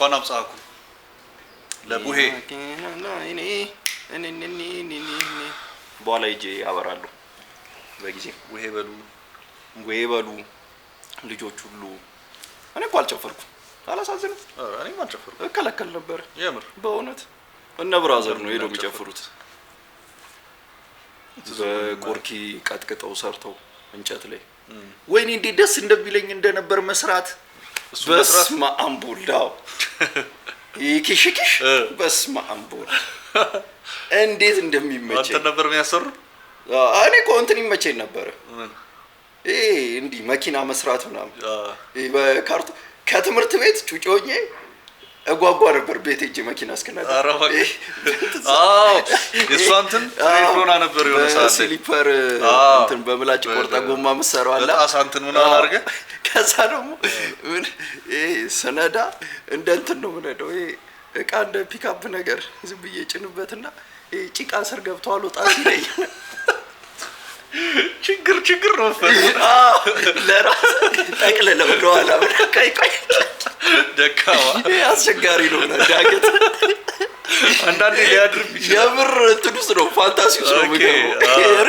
እንኳን አብጻኩ ለቡሄ በኋላ ሂጄ ያበራሉ በጊዜ ወይ በሉ ልጆች ሁሉ እኔ እኮ አልጨፈርኩም አላሳዝንም እኔም አልጨፈርኩም እከለከል ነበር የምር በእውነት እነ ብራዘር ነው ሄደው የሚጨፍሩት በቆርኪ ቀጥቅጠው ሰርተው እንጨት ላይ ወይኔ እንዴት ደስ እንደሚለኝ እንደነበር መስራት በስመ አብ ወልዳው ይኪሽኪሽ በስመ አብ ወልድ እንዴት እንደሚመቸኝ አንተ ነበር የሚያሰሩ እኔ እኮ እንትን ይመቸኝ ነበር እንዲ መኪና መስራት ምናምን በካርቱ ከትምህርት ቤት ጩጮኜ እጓጓ ነበር ቤት እጄ መኪና እስከናደ አዎ የሷንትን ትሪፕሎና ነበር የሆነ ሰዓት ስሊፐር እንትን በምላጭ ቆርጣ ጎማ መሰራው አለ አሳንትን ምን አርገ ከዛ ደግሞ ሰነዳ እንደ እንትን ነው ምንደው እቃ እንደ ፒክአፕ ነገር ዝም ብዬ ጭንበትና ጭቃ ስር ገብቷል ወጣ ሲለኝ ችግር ነው ፈራ ለራስ ጠቅለለ ወደኋላ በቃይ ደካዋ አስቸጋሪ ነው ዳገት አንዳንዴ ሊያድር ይችላል የምር እንትዱስ ነው ፋንታሲው ነው የሚገርመው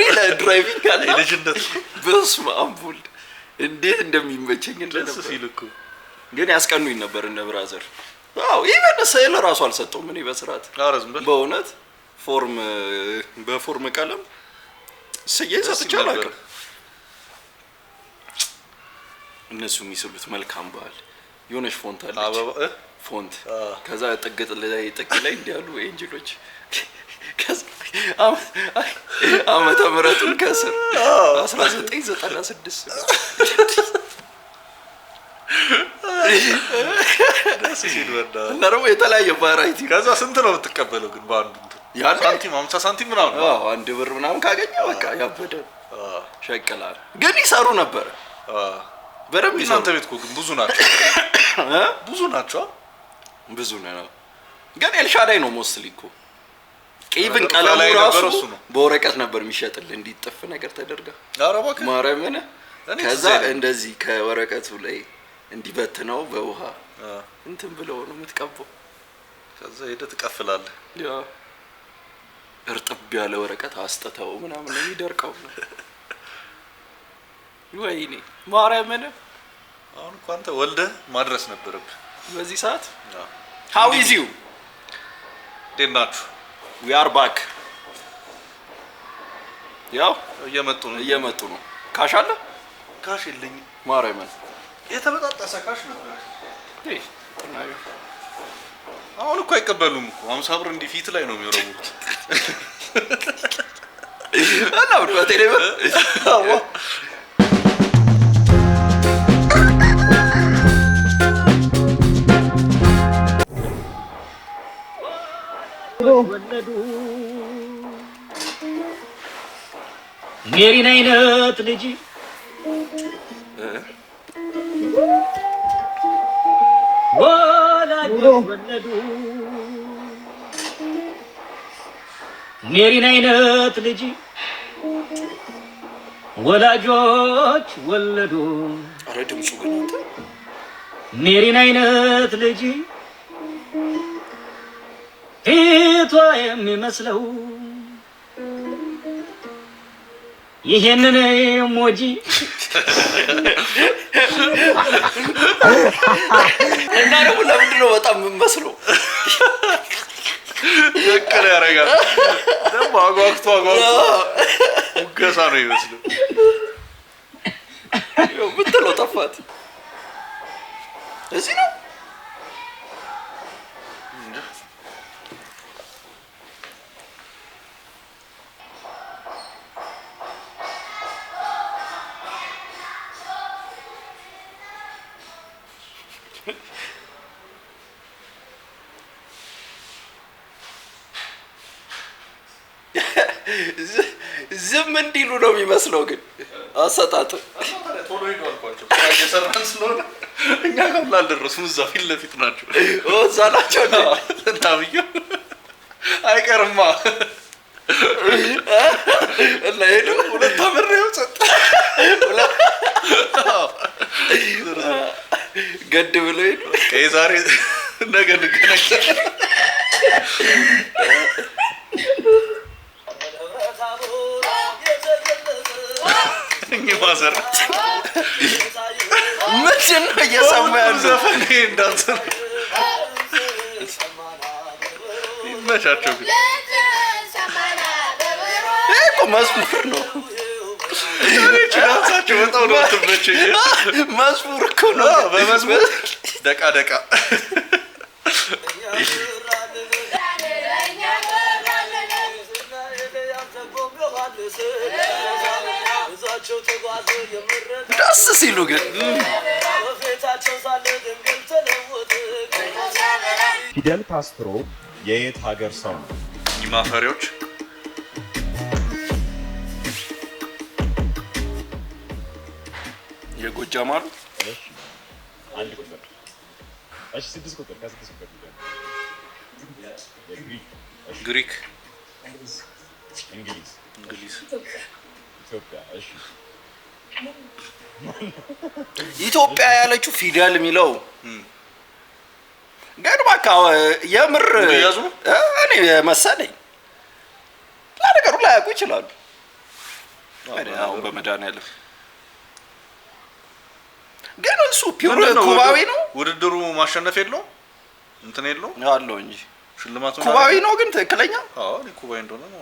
ሪል ድራይቪንግ አለ ልጅነት በስመ አብ ወልድ እንዴት እንደሚመቸኝ እንደነበር ሲልኩ ግን ያስቀኑኝ ነበር እነ ብራዘር አው ኢቨን ሰይል ራሱ አልሰጠውም እኔ በስራት አረዝም በእውነት በፎርም ቀለም ሰጥቻለሁ እነሱ የሚስሉት መልካም በዓል የሆነች ፎንት አለች ፎንት ከዛ ጥግጥ ላይ እንዲያሉ ኤንጅሎች ዓመተ ምህረቱን ከስር 1996 ደስ ሲል ወዳ እና ደግሞ የተለያየ ቫራይቲ ከዛ ስንት ነው የምትቀበለው ግን በአንዱ ያን ሳንቲም 50 ሳንቲም ምናምን አንድ ብር ምናምን ካገኘ በቃ ያበደ ሸቀላል ግን ይሰሩ ነበር በደም እናንተ ቤት እኮ ግን ብዙ ናቸው ግን ኤልሻዳይ ነው ሞስትሊ እኮ ኢቭን ቀለሙ ራሱ በወረቀት ነበር የሚሸጥልህ እንዲጥፍ ነገር ተደርጋ አረባከ ማረመነ ከዛ እንደዚህ ከወረቀቱ ላይ እንዲበትነው በውሃ እንትን ብለው ነው የምትቀበው ከዛ ሄደ ትቀፍላለህ ያ እርጥብ ያለ ወረቀት አስጠተው ምናምን የሚደርቀው ወይኔ ማርያምን አሁን እኮ አንተ ወልደ ማድረስ ነበረብህ በዚህ ሰዓት how is you ደናችሁ we are back ያው እየመጡ ነው ካሽ አለ ካሽ የለኝ ማርያምን የተበጣጣሰ ካሽ ነበር አሁን እኮ አይቀበሉም እኮ 50 ብር እንዲ ፊት ላይ ነው የሚወረውሩት አላ ብሩ በቴሌብር አዎ ወለዱ ሜሪን አይነት ልጅ ወለዱ ሜሪን አይነት ልጅ ወላጆች ወለዱ አረ ድምጹ ግን አንተ ሜሪን አይነት ልጅ ፊቷ የሚመስለው ይሄንን ሞጂ እና ደግሞ ለምንድን ነው በጣም የምመስለው ደከለ ያረጋል ደግሞ አጓግቶ ሙገሳ ነው ይመስለው ያው ብትለው ጠፋት እዚህ ነው ዝም እንዲሉ ነው የሚመስለው ግን አሰጣጥ ቶሎ ሄዶ አልኳቸው እየሰራን ስለሆነ እኛ ጋር ላልደረሱም እዛ ፊት ለፊት ናቸው እዛ ናቸው ታብዩ አይቀርማ እና ሄዱ ሁለት አመር ነው ጸጥ ገድ ብለው ሄዱ ከዛሬ ነገ እንገናኝ። እኚህ ማዘር ምንድን ነው እየሰማ ያለው ዘፈን? እንዳንተ ይመቻቸው። ግን ይሄ እኮ መዝሙር ነው። ችላንሳቸው በጣም ነው ትመቸኝ። መዝሙር እኮ ነው። በመዝሙር ደቃ ደቃ ደስ ሲሉ ግን ፊደል ካስትሮ የየት ሀገር ሰው ነው? ማፈሪያዎች የጎጃም አሉ። እሺ አንድ ቁጥር። እሺ 6 ቁጥር ከ6 ቁጥር ግሪክ፣ እንግሊዝ፣ ኢትዮጵያ። እሺ ኢትዮጵያ ያለችው ፊደል የሚለው ግን በቃ የምር ያዙ እኔ መሰለኝ ለነገሩ ላያውቁ ይችላሉ። አሁን በመድኃኒዓለም ግን እሱ ፒውር ኩባዊ ነው። ውድድሩ ማሸነፍ የለውም እንትን የለውም አለው እንጂ ሽልማቱ ኩባዊ ነው። ግን ትክክለኛ አዎ እኔ ኩባዊ እንደሆነ ነው።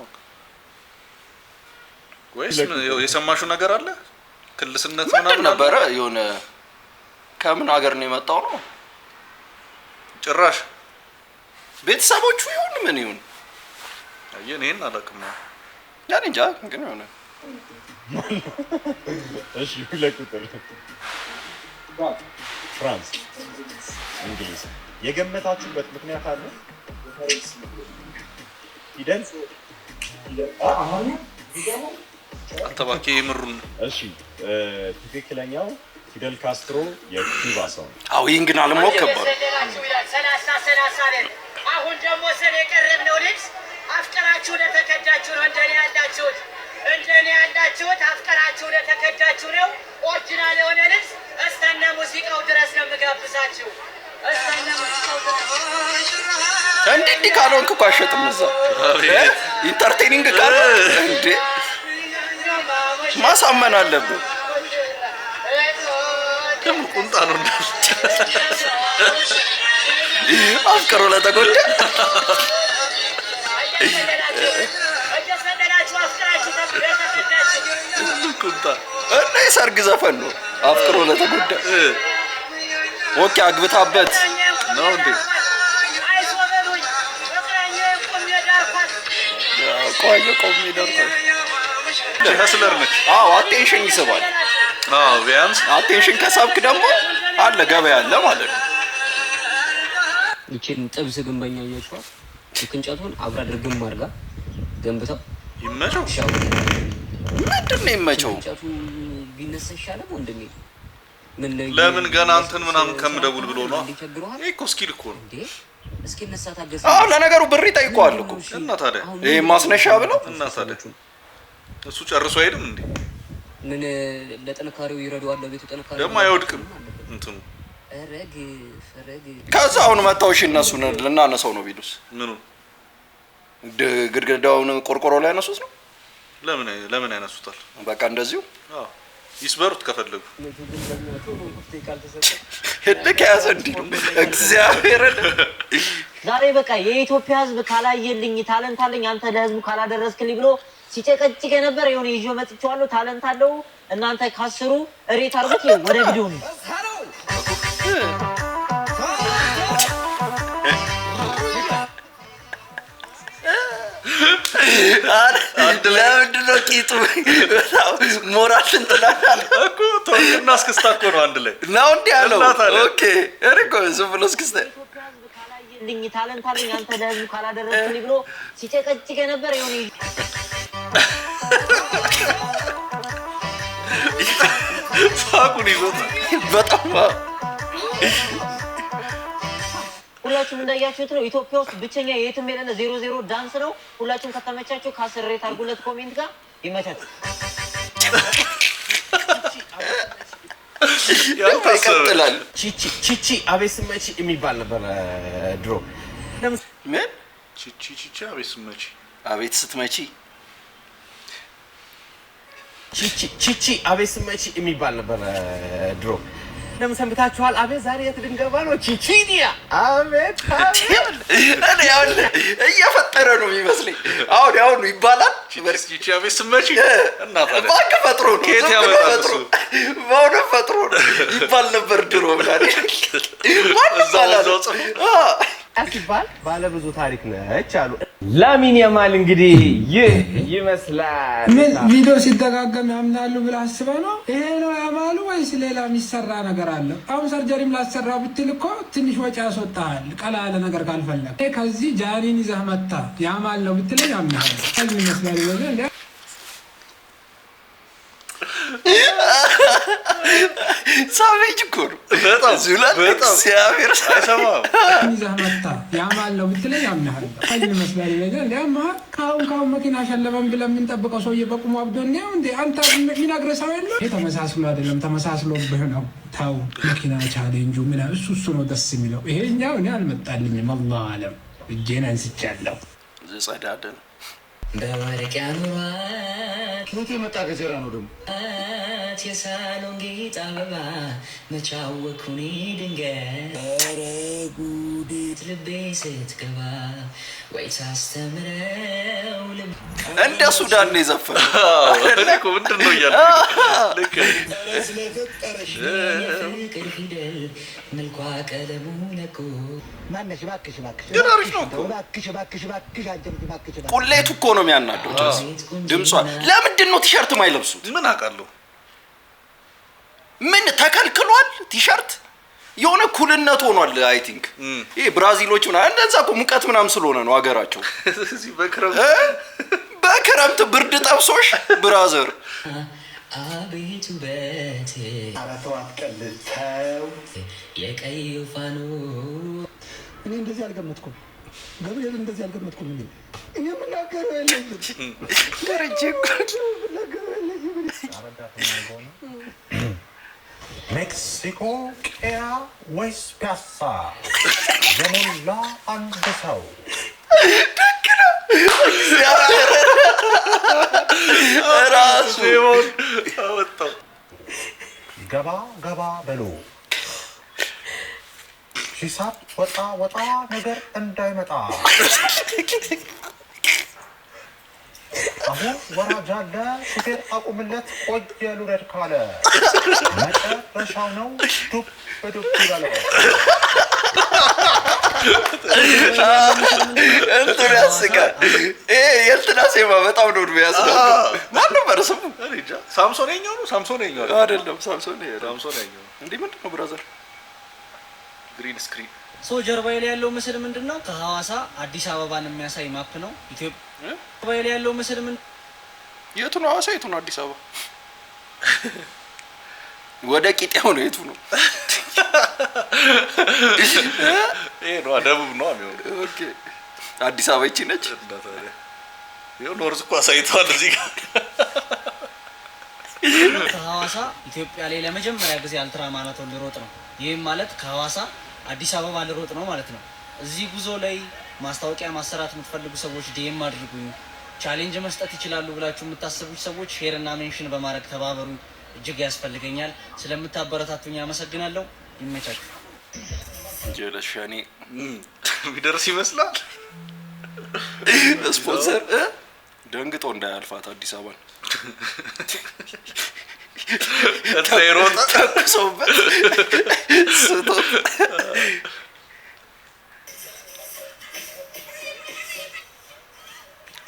ወይስ የሰማሽው ነገር አለ? ክልስነት ምናምን ነበረ። የሆነ ከምን ሀገር ነው የመጣው ነው ጭራሽ ቤተሰቦቹ ይሁን ምን ይሁን አየን ይሄን አላውቅም። ያን እንጃ ግን የሆነ እሺ 2 ቁጥር ፍራንስ፣ እንግሊዝ። የገመታችሁበት ምክንያት አለ? ፊደል አንተ እባክህ የምሩን። እሺ ትክክለኛው ፊደል ካስትሮ የኩባ ሰው ነው። አዎ ይህን ግን አልሞከርኩም። አሁን ደግሞ ስለ የቀረብነው ልብስ አፍቀራችሁ ለተከዳችሁ ነው። እንደኔ ያላችሁት አፍቀራችሁ ለተከዳችሁ ነው። ኦሪጂናል የሆነ ልብስ እስከነ ሙዚቃው ድረስ ነው የምጋብዛችሁ። እስከነ ሙዚቃው ድረስ እንዲህ ካልሆንክ እኮ አሸጥም እዛ ኢንተርቴኒንግ ካለ እንዴ ማሳመን አለብን። ደግሞ ቁንጣ ነው እንዳልቻ አፍቅሮ ለተጎዳ ቁንጣ እና የሰርግ ዘፈን ነው። አፍቅሮ ለተጎዳ ኦኬ አግብታበት ነው እንዴ? ቆየ ቆሜ ደርኳል። ሀስለር ነች። አዎ አቴንሽን ይስባል። አዎ ቢያንስ አቴንሽን ከሳብክ ደግሞ አለ ገበያ አለ ማለት ነው። ይቺን ጥብስ ግንበኛ እየጫወት እንጨቱን አብራ ድርግም አድርጋ ገንብተው ይመቸው። ምንድን ነው ይመቸው? እንጨቱ ቢነሳ ይሻላል ወንድሜ። ለምን ገና አንተን ምናምን ከምደውል ብሎ ነው። ይሄ እኮ ስኪል እኮ ነው። እስኪ ነሳ ታገዝ። አዎ ለነገሩ ብር ይጠይቀዋል እኮ እና ታዲያ ይሄ ማስነሻ ብለው እና ታዲያ እሱ ጨርሶ አይሄድም እንዴ? ምን ለጥንካሬው ይረዳዋል። ለቤቱ ጥንካሬ ደግሞ አይወድቅም እንትኑ ረግ ከዛ አሁን መታወሽ እነሱ ልናነሳው ነው ቢሉስ ምኑ ግድግዳውን ቆርቆሮ ላይ ያነሱት ነው። ለምን ያነሱታል? በቃ እንደዚሁ አዎ ይስበሩት ከፈለጉ። ህድ ከያዘ እንዲህ ነው እግዚአብሔር። ዛሬ በቃ የኢትዮጵያ ሕዝብ ካላየልኝ ታለንት አለኝ አንተ ለሕዝቡ ካላደረስክልኝ ብሎ ሲጨቀጭቅ ነበር። የሆነ ይዤው መጥቻለሁ። ታለንት አለው እናንተ ካስሩ እሬት አርጉት። ወደ ቪዲዮ ነው ለምንድን ነው ቂጡ ሞራል እንትናል እኮ ተወቅና እስክስታ እኮ ነው አንድ ላይ ነው እንዲህ ያለው። ኦኬ እኮ ዝም ብሎ እስክስታ ልኝ ታለንት አለኝ አንተ ለሕዝቡ ካላደረስክልኝ ብሎ ሲጨቀጭቅ ነበር። የሆነ ሳቁን ይዞታል በጣም። ሁላችሁም እንዳያችሁት ነው ኢትዮጵያ ውስጥ ብቸኛ የትም የሌለ 00 ዳንስ ነው። ሁላችሁም ከተመቻችሁ ከአስር ሬት አድርጉለት ኮሜንት ጋር ይመቻችሁ። ይቀጥላል። ቺቺ አቤት ስመቺ የሚባል ነበር ድሮ። ምን ቺቺ አቤት ስመቺ አቤት ስትመቺ ቺቺ አቤት ስመቺ የሚባል ነበር ድሮ። ለምን ሰምታችኋል? አቤት ዛሬ የት ልንገባ ነው? ቺቺኒያ አቤት እኔ አሁን እየፈጠረ ነው የሚመስለኝ። አሁን ይባላል ቺቺ አቤት ስመቺ እና ታዲያ ባክ ፈጥሮ ነው ከየት ያመጣል? በእውነት ፈጥሮ ነው ይባል ነበር ድሮ ብላለች። እዛው ሲባል ባለ ብዙ ታሪክ ነች አሉ። ላሚን ያማል እንግዲህ ይህ ይመስላል። ምን ቪዲዮ ሲደጋገም ያምናሉ ብለህ አስበህ ነው? ይሄ ነው ያማሉ ወይስ ሌላ የሚሰራ ነገር አለ? አሁን ሰርጀሪም ላሰራ ብትል እኮ ትንሽ ወጪ ያስወጣሃል፣ ቀላ ያለ ነገር ካልፈለግ። ከዚህ ጃኒን ይዘህ መታ ያማል ነው ብትለኝ ያምናል። ከዚህ ይመስላል ይወለ ሳቬጅ እኮ ነው በጣም እግዚአብሔር አይሰማም። ይዘህ መታ ያማል ነው ብትለኝ ያምናል። ከዚህ ይመስላል ይወለ ያማ ካሁን መኪና ሸለመን ብለን የምንጠብቀው ሰውዬ በቁሙ አብዶ ነው እንዴ? አንተ የሚነግርህ ሰው የለ? ይሄ ተመሳስሎ አይደለም ተመሳስሎብህ ነው። ታው መኪና ቻሌንጁ ምን እሱ ነው ደስ የሚለው። ይሄኛው እኔ አልመጣልኝም። አላህ አለም እጄን አንስቻለሁ። ዘጸዳደ ነው በወርቂያ ኑሯት ሞት የመጣ ገጀራ ነው ደግሞ የሳሎን ጌጥ አበባ መቻወኩኒ ድንገት ኧረ ጉዲት ልቤ ስትገባ ወይ ታስተምረው እንደ ሱዳን ነው የዘፈነው። እኮ ምንድን ነው እያልኩ ልክ ስለፈጠረሽ ፍቅር ፊደል መልኳ ቀለሙ ነቁ ማነሽ እባክሽ ግን አሪፍ ነው እኮ እባክሽ አንቺ ቁሌቱ እኮ ነው የሚያናደው። ድምጿ ለምንድን ነው ቲሸርት ማይለብሱት? ምን አውቃለሁ። ምን ተከልክሏል? ቲሸርት የሆነ ኩልነት ሆኗል። አይ ቲንክ ይሄ ብራዚሎች ምናምን እንደዛ እኮ ሙቀት ምናምን ስለሆነ ነው ሀገራቸው። እዚህ በክረምት ብርድ ጠብሶሽ ብራዘር አቤቱ በት አራተዋት ቀልተው የቀይ ፋኖ እኔ እንደዚህ አልገመትኩም። ገብርኤል እንደዚህ አልገመትኩም። እኔ የምናገረው የለኝም ደረጀ ሜክሲኮ ቄራ ወይስ ፒያሳ የሞላ አንድ ሰው ራሱ አወጣው። ገባ በሉ ሂሳብ ወጣ ነገር እንዳይመጣ። አሁን ወራጅ አለ ሹፌር አቁምለት ቆየ ልውረድ ካለ መጨረሻው ነው ዱብ ይላል። እንትን ያስቃል። ይሄ የእንትና ሴማ በጣም ነው የሚያስቃው። ማን ነበር ስሙ? ሳምሶኔኛው ነው። ሳምሶኔኛው አይደለም። ሳምሶኔኛው እንዴ ምንድን ነው ብራዘር? ግሪን ስክሪን ጀርባዬ ላይ ያለው ምስል ምንድነው? ከሐዋሳ አዲስ አበባን የሚያሳይ ማፕ ነው። ኢትዮጵያ ጀርባዬ ላይ ያለው ምስል ምን የቱ ነው? ሐዋሳ የቱ ነው? አዲስ አበባ ወደ ቂጤው ነው። የቱ ነው? ይሄ ነው ደቡብ ነው የሚሆነው። ኦኬ አዲስ አበባ ይቺ ነች። ይሄው ኖርዝ እኮ አሳይተዋል እዚህ ጋር። ከሐዋሳ ኢትዮጵያ ላይ ለመጀመሪያ ጊዜ አልትራ ማራቶን ልሮጥ ነው። ይህም ማለት ከሐዋሳ አዲስ አበባ ልሮጥ ነው ማለት ነው። እዚህ ጉዞ ላይ ማስታወቂያ ማሰራት የምትፈልጉ ሰዎች ዲኤም አድርጉኝ። ቻሌንጅ መስጠት ይችላሉ ብላችሁ የምታስቡ ሰዎች ሼር እና ሜንሽን በማድረግ ተባበሩ። እጅግ ያስፈልገኛል። ስለምታበረታቱኝ አመሰግናለሁ። ይመቻችሁ። ጀለሻኔ ቢደርስ ይመስላል። ስፖንሰር ደንግጦ እንዳያልፋት አዲስ አበባን ተይሮጥ ተኩሶበት ስቶ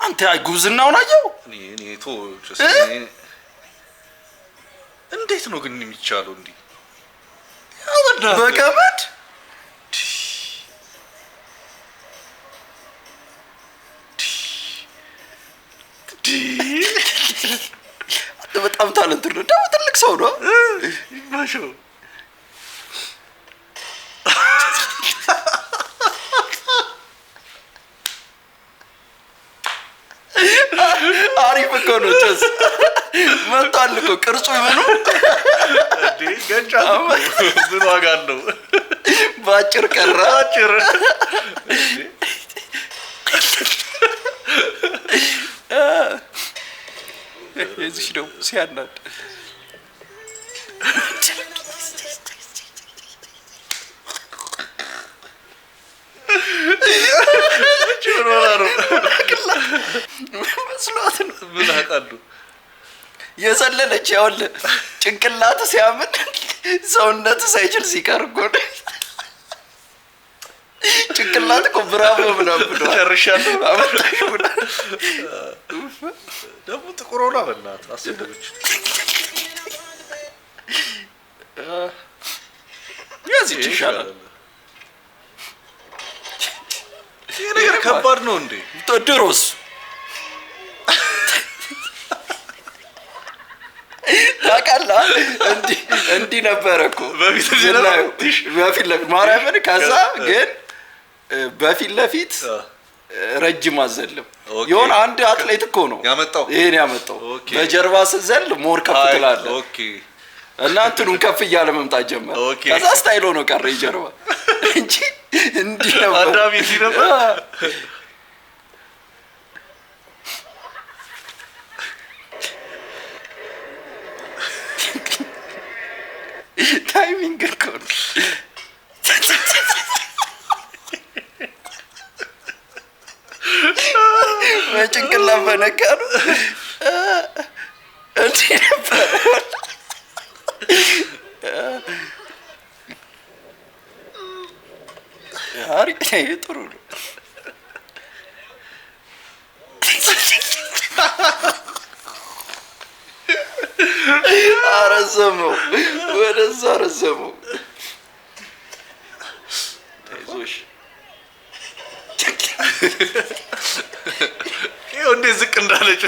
አንተ ጉብዝናውን አየው። እኔ እንዴት ነው ግን የሚቻለው? እንዲህ በገመድ በጣም ታለንት ነው። ደግሞ ትልቅ ሰው ነው። ይማሽው አሪፍ እኮ ነው። ጭስ መጣል እኮ ቅርጹ ይበሉ ገጫት ምን ዋጋ አለው? ባጭር ቀረ ባጭር እዚህ ነው ሲያናድ መስሏት ነው ምን አቃሉ የዘለለች ያውል ጭንቅላት ሲያምን ሰውነት ሳይችል ሲቀር እኮ ነው። ጭንቅላት እኮ ብራቮ ምናምን ብሎ ጨርሻለሁ አመጣሽ ብላ ደግሞ ጥቁር ሆና በእናትህ አስደበች። ያዚህ ይሻላል። ይሄ ነገር ከባድ ነው እንዴ? ድሮስ ታውቃለህ እንዲህ ነበረ እኮ በፊት ለፊት ማርያምን ከዛ ግን በፊት ለፊት ረጅም አዘልም የሆነ አንድ አትሌት እኮ ነው ያመጣው ይሄን ያመጣው በጀርባ ስዘል ሞር ከፍ ትላለህ እና እንትኑን ከፍ እያለ መምጣት ጀመረ። ከዛ ስታይል ሆኖ ቀረ ይጀርባ እንጂ እንዲህ ነበር አዳሚ እንዲህ ነበር። ታይሚንግ እኮ ነው። በጭንቅላት በነካ ነው እንዲህ ነበር። አሪፍ ጥሩ ነው። አረዘመው ወደዛ አረዘመው። አይዞሽ ይኸው እንዴት ዝቅ እንዳለች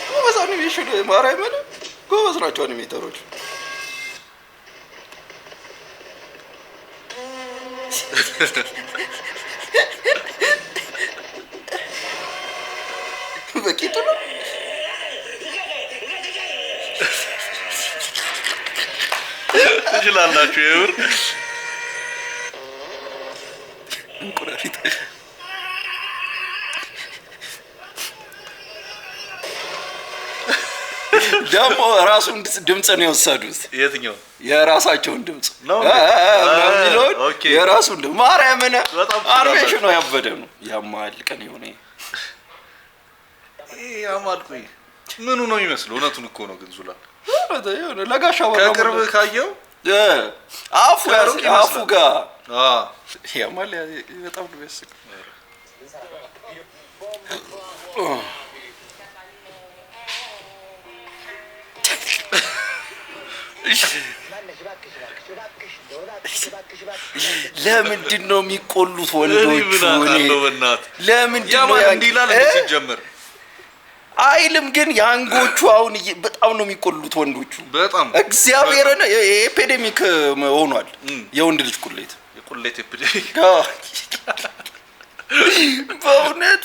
ጎበዝ አኒሜሽን ማርያምን ጎበዝ ናቸው አኒሜተሮች። በቂቱ ነው። ትችላላችሁ የምር እንቁራሪት ደግሞ ራሱን ድምጽ ነው የወሰዱት። የትኛው የራሳቸውን ድምጽ ነው የሚለውን የራሱን ድምጽ ማርያምን አርሜሽ ነው ያበደ ነው ያማል ቀን የሆነ ያማል። ቆይ ምኑ ነው የሚመስለው? እውነቱን እኮ ነው ግን ዙላ የሆነ ለጋሻው ከቅርብ ካየው አፉ ጋር ያማል በጣም ነው ያስቅ። ለምንድን ነው የሚቆሉት ወንዶቹ? ለምንድን ነው እንዲላል ሲጀምር አይልም ግን ያንጎቹ አሁን በጣም ነው የሚቆሉት ወንዶቹ። በጣም እግዚአብሔርን ኤፒዴሚክ ሆኗል የወንድ ልጅ ቁሌት። የቁሌት ኤፒዴሚክ በእውነት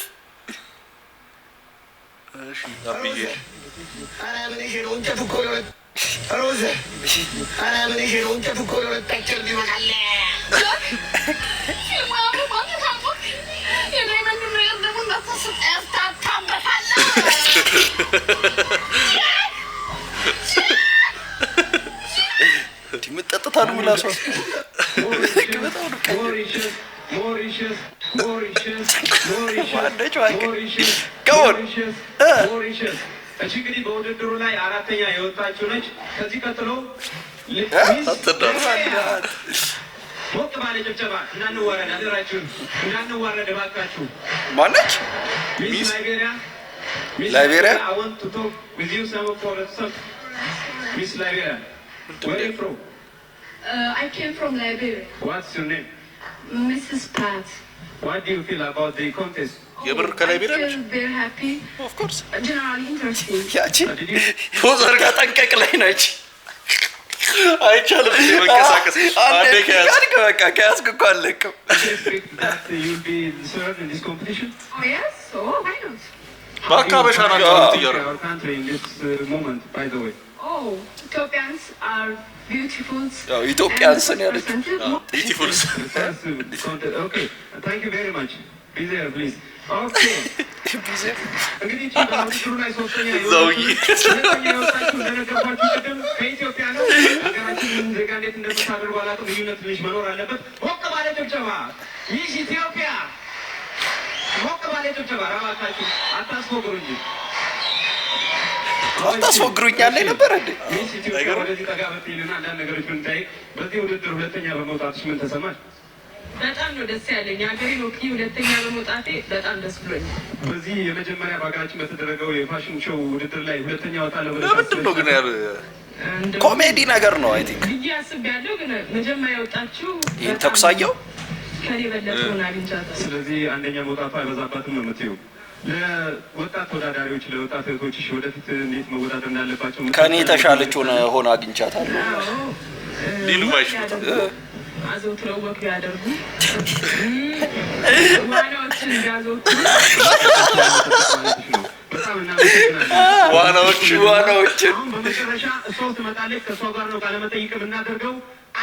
እሺ አብዬ ምጠጥታ ነው ምላሷ በጣም ነው ቀይ እሺ እንግዲህ በውድድሩ ላይ አራተኛ የወጣችው ነች። ከዚህ ቀጥሎ ሞቅ ባለ ጭብጨባ እንዳንዋረድ አደራችሁን፣ እንዳንዋረድ እባካችሁ። ማነች? ሚስ ላይቤሪያ I want to talk with you some for some Miss Liberia. Where are you from? I came from Liberia. What's your name? Mrs. Pratt. What do you feel about the contest? የብር ከላይቤሪያ ነች? Very happy. Of course. Generally interesting. ያቺ ፖዘር ጋር ጠንቀቅ ላይ ነች። አይቻልም መንቀሳቀስ አንዴ ከያዝክ በቃ ከያዝክ እኮ አለቅም you'll be served in this competition Oh yes, so why not? በአካባቢሽ ናቸው our country in this moment by the way Oh, Ethiopians are beautiful. ያው ኢትዮጵያንስ ነው ያለች beautiful okay thank you very much be there please okay እንግዲህ ጭራውሩ ላይ ሶስተኛ የወጣችሁ እንደነገርኳችሁ ቅድም ከኢትዮጵያ ነው ሀገራችንን ዜጋ እንዴት እንደምታደርጉ አላውቅም ልዩነት ትንሽ መኖር አለበት ሞቅ ባለ ጭብጨባ ሚስ ኢትዮጵያ ሞቅ ባለ ጭብጨባ እባካችሁ አታስፎግሩኝ አታስፎግሩኛል ነበር እንዴ ሚስ ኢትዮጵያ ወደዚህ ጠጋ በትይልና አንዳንድ ነገሮች ብንጠይቅ በዚህ ውድድር ሁለተኛ በመውጣትሽ ምን ተሰማሽ በጣም ነው ደስ ያለኝ ሀገሬን ወክዬ ሁለተኛ በመውጣቴ በጣም ደስ ብሎኛል በዚህ የመጀመሪያ በሀገራችን በተደረገው የፋሽን ሾው ውድድር ላይ ሁለተኛ ወጣለሁ ብለሽ ለምንድን ነው ግን ያለ ኮሜዲ ነገር ነው አይ ቲንክ ልጅ አስቤያለሁ ግን መጀመሪያ ወጣችሁ ይሄን ተኩሳየው ከኔ በለጠውን አግኝቻታለሁ ስለዚህ አንደኛ መውጣቱ አይበዛባትም ነው የምትይው ለወጣት ተወዳዳሪዎች ለወጣት እህቶችሽ ወደፊት እንዴት መወዳደር እንዳለባቸው ከኔ ተሻለች ሆነ አግኝቻታለሁ ሊሉ ማይሽቱ አዘውትረው ወክ ያደርጉ ዋናዎችን ያዘውትሩ ዋናዎችን በመጨረሻ እሷው ትመጣለች ከእሷ ጋር ነው ቃለመጠይቅ የምናደርገው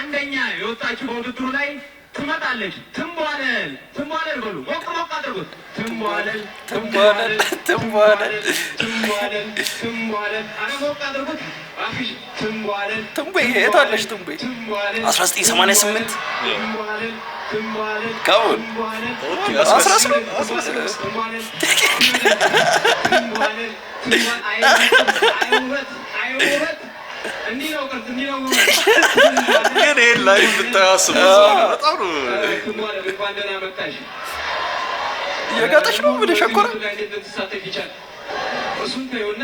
አንደኛ የወጣችሁ በውድድሩ ላይ ትመጣለች ትንቧለል በሉ ሞቅ አድርጉት ትንቧለል አረ ሞቅ አድርጉት አፍሽ ትንቧለል ትንቤ የት አለሽ ትንቤ 1988 ካውን 18 እንዲህ ነው ግን ይሄን ላይ ብታያስቡ በጣም ነው እንኳን ደህና መጣሽ የጋጠሽ ነው ወደ ሸኮራ እሱን ተይውና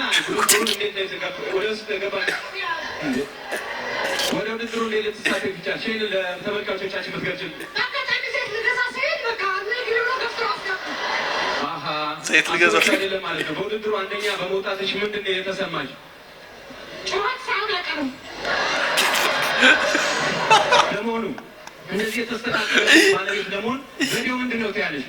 ወደ ውድድሩ እንዴት ልትሳተፊ ቻልሽ ለተመልካቾቻችን ብትገልጪልን ሴት ልገዛ አይደለም ማለት ነው በውድድሩ አንደኛ በመውጣትሽ ምንድን ነው የተሰማሽ ለመሆኑ እንደዚህ የተስተካከለ ባለቤት ለመሆን ዘዴው ምንድን ነው ትያለሽ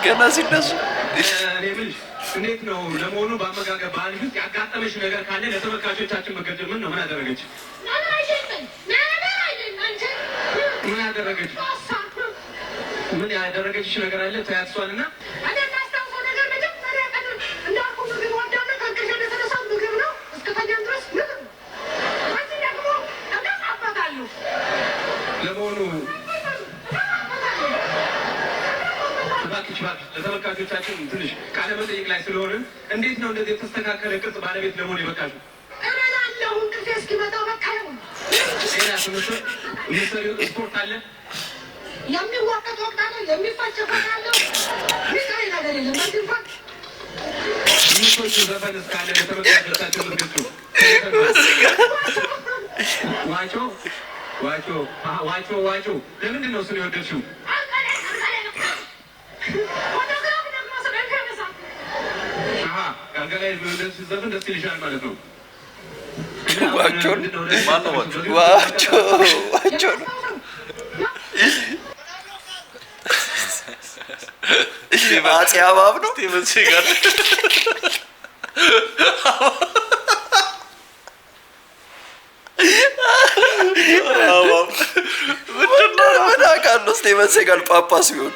ገና ሲነሱ እንዴት ነው ለመሆኑ በአመጋገብ ባህልሽ ውስጥ ያጋጠመሽ ነገር ካለ ለተመልካቾቻችን መገደል ምን ነው ምን አደረገች ምን ያደረገች ምን ያደረገችሽ ነገር አለ ተያትሷልና እኔ የማስታውሰው ነገር መጀመሪያ ቀን እንዳልኩ ምግብ ወዳለሁ ከእንቅልፌ እንደተነሳሁ ምግብ ነው እስከተኛም ድረስ ምግብ በዚህ ደግሞ እገፋበታለሁ ለመሆኑ እባክሽ ለተመልካቾቻችን ትንሽ ቃለ መጠይቅ ላይ ስለሆንን እንዴት ነው እንደዚህ የተስተካከለ ቅርጽ ባለቤት ለመሆን የበቃሽው እበላለሁ እንቅልፌ እስኪመጣ በቃ ይሁን ሌላ የምትሰሪው ስፖርት አለ የሚዋቀት ወቅት አለ የሚፈጭ ወቅት አለ ሚቀሪ ነገር የለም በዚህ እንኳን ምቶቹ ዘፈን እስካለ ለተመልካቾቻችን ምትገልጹ ዋጮ ለምንድን ነው እሱን የወደድሽው አልጋ ላይ ዘፈን ደስ ይልሻል ማለት ነው ዋጮ አፄ አባብ ነው ምን አውቃለሁ ስቴቨን ሴጋል ጳጳስ ቢሆን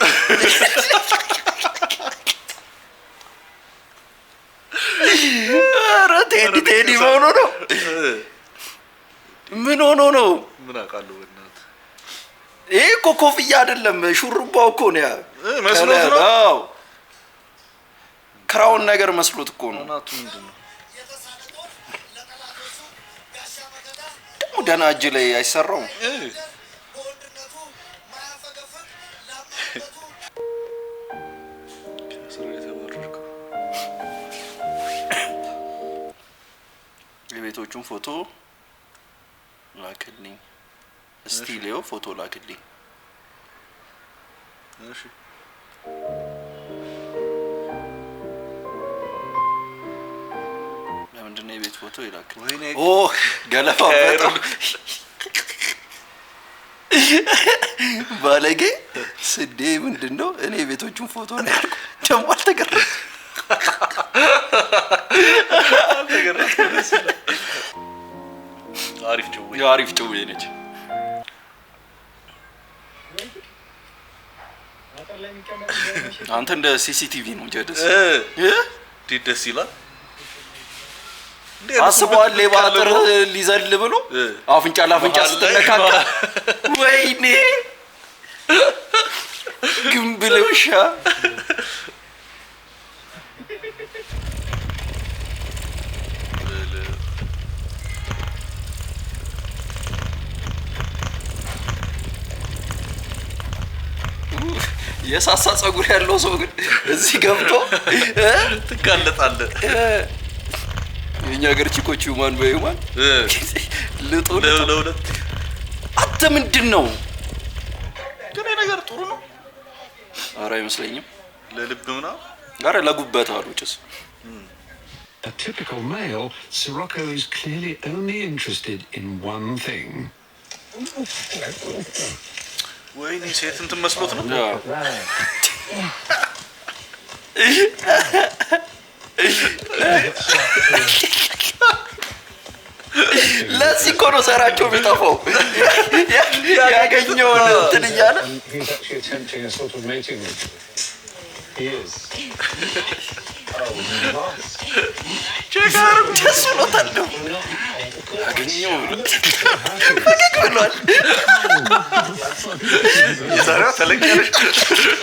ኧረ ቴዲ መሆኑ ነው ምን ሆኖ ነው ምን አውቃለሁ በእናትህ ይሄ እኮ ኮፍያ አይደለም ሹሩባው እኮ ነው ያ መስሎት ነው ክራውን ነገር መስሎት እኮ ነው እናቱ ምንድነው ደግሞ ደህና እጅ ላይ አይሰራውም የቤቶቹን ፎቶ ላክልኝ እስቲ ሌው ፎቶ ላክልኝ እሺ ለምንድነው የቤት ፎቶ ይላክ? ወይኔ ኦ ገለፋ በጣም ባለጌ ስዴ ምንድነው? እኔ ቤቶቹን ፎቶ ነው ያልኩ። ደግሞ አልተገረም አሪፍ ጭዌ ነች። አንተ እንደ ሲሲቲቪ ነው ጀደስ ደስ ይላል። አስበዋል። ሌባ አጥር ሊዘል ብሎ አፍንጫ ለአፍንጫ ስትነካካ ወይኔ ግንብልውሻ የሳሳ ጸጉር ያለው ሰው ግን እዚህ ገብቶ ትጋለጣለህ። የኛ ሀገር ቺኮች ሁማን በሁማን ልጡ ለሁለት አንተ ምንድነው ግን ነገር ጥሩ ነው። ኧረ አይመስለኝም። ለልብ ምናምን ኧረ ለጉበት አሉ ጭስ A typical male, Sirocco is clearly only interested in one thing. ወይኔ ሴት እንትን መስሎት ነው። ለዚህ እኮ ነው ሰራቸው የሚጠፋው ያገኘውን እንትን እያለ ቸጋሩ ደስ ብሎታል። አገኘው ፈገግ ብሏል። የዛሬዋ ተለቅ ያለች